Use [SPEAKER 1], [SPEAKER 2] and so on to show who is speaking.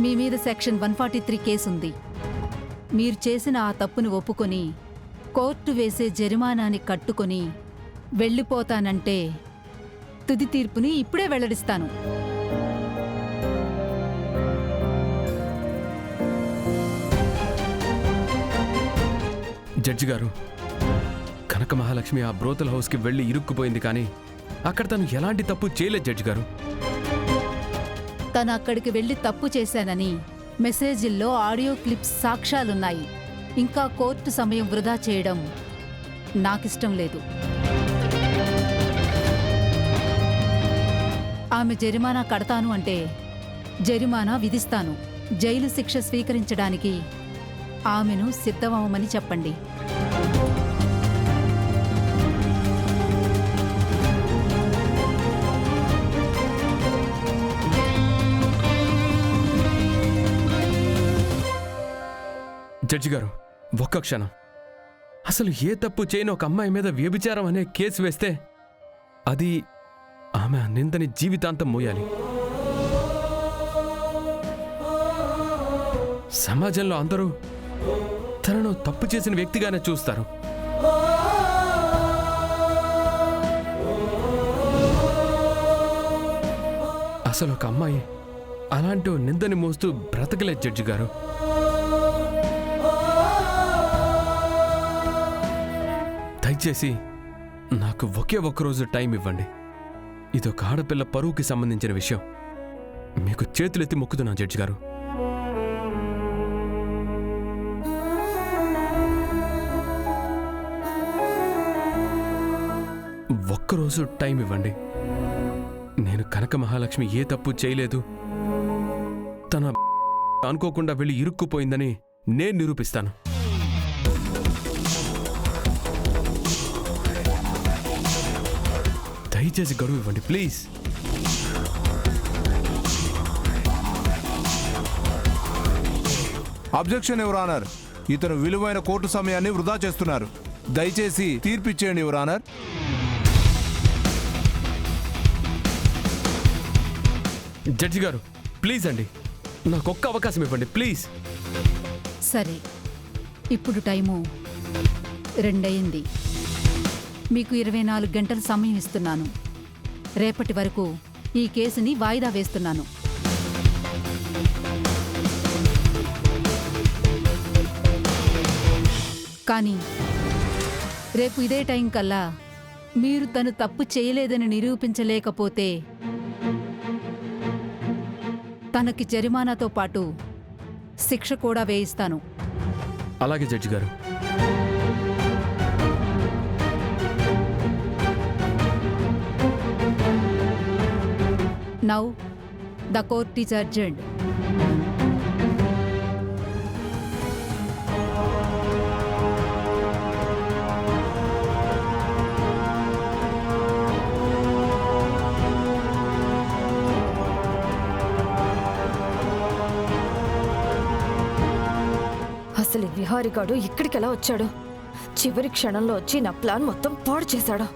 [SPEAKER 1] మీ మీద సెక్షన్ 143 కేసుంది. మీరు చేసిన ఆ తప్పుని ఒప్పుకొని కోర్టు వేసే జరిమానాని కట్టుకొని వెళ్ళిపోతానంటే తుది తీర్పుని ఇప్పుడే వెల్లడిస్తాను.
[SPEAKER 2] జడ్జి గారు, కనక మహాలక్ష్మి ఆ బ్రోతల్ హౌస్కి వెళ్ళి ఇరుక్కుపోయింది, కానీ అక్కడ తను ఎలాంటి తప్పు చేయలేదు జడ్జి గారు.
[SPEAKER 1] తను అక్కడికి వెళ్ళి తప్పు చేశానని మెసేజిల్లో ఆడియో క్లిప్స్ సాక్ష్యాలున్నాయి. ఇంకా కోర్టు సమయం వృధా చేయడం నాకిష్టం లేదు. ఆమె జరిమానా కడతాను అంటే జరిమానా విధిస్తాను. జైలు శిక్ష స్వీకరించడానికి ఆమెను సిద్ధమవమని చెప్పండి.
[SPEAKER 2] జడ్జి గారు, ఒక్క క్షణం. అసలు ఏ తప్పు చేయని ఒక అమ్మాయి మీద వ్యభిచారం అనే కేసు వేస్తే అది ఆమె నిందని జీవితాంతం మోయాలి. సమాజంలో అందరూ తనను తప్పు చేసిన వ్యక్తిగానే చూస్తారు. అసలు ఒక అమ్మాయి అలాంటి నిందని మోస్తూ బ్రతకలేదు జడ్జి గారు. దయచేసి నాకు ఒకే ఒక్కరోజు టైం ఇవ్వండి. ఇదొక ఆడపిల్ల పరువుకి సంబంధించిన విషయం. మీకు చేతులెత్తి మొక్కుతున్నా జడ్జి గారు. ఒక్కరోజు టైం ఇవ్వండి. నేను కనక మహాలక్ష్మి ఏ తప్పు చేయలేదు, తన అనుకోకుండా వెళ్ళి ఇరుక్కుపోయిందని నేను నిరూపిస్తాను. దయచేసి గడువు ఇవ్వండి ప్లీజ్.
[SPEAKER 3] Objection your honour. ఇతను విలువైన కోర్టు సమయాన్ని వృధా చేస్తున్నారు. దయచేసి తీర్పిచ్చేయండి యువర్ ఆనర్.
[SPEAKER 2] జడ్జి గారు ప్లీజ్ అండి, నాకొక్క అవకాశం ఇవ్వండి ప్లీజ్.
[SPEAKER 1] సరే, ఇప్పుడు టైము 2 అయింది. మీకు 24 గంటల సమయం ఇస్తున్నాను. రేపటి వరకు ఈ కేసుని వాయిదా వేస్తున్నాను. కానీ రేపు ఇదే టైం కల్లా మీరు తను తప్పు చేయలేదని నిరూపించలేకపోతే తనకి జరిమానాతో పాటు శిక్ష కూడా వేయిస్తాను.
[SPEAKER 2] అలాగే జడ్జి గారు.
[SPEAKER 1] Now, the court is adjourned.
[SPEAKER 4] అసలు విహారిగాడు ఇక్కడికెలా వచ్చాడు? చివరి క్షణంలో వచ్చి నా ప్లాన్ మొత్తం పాడు చేశాడు.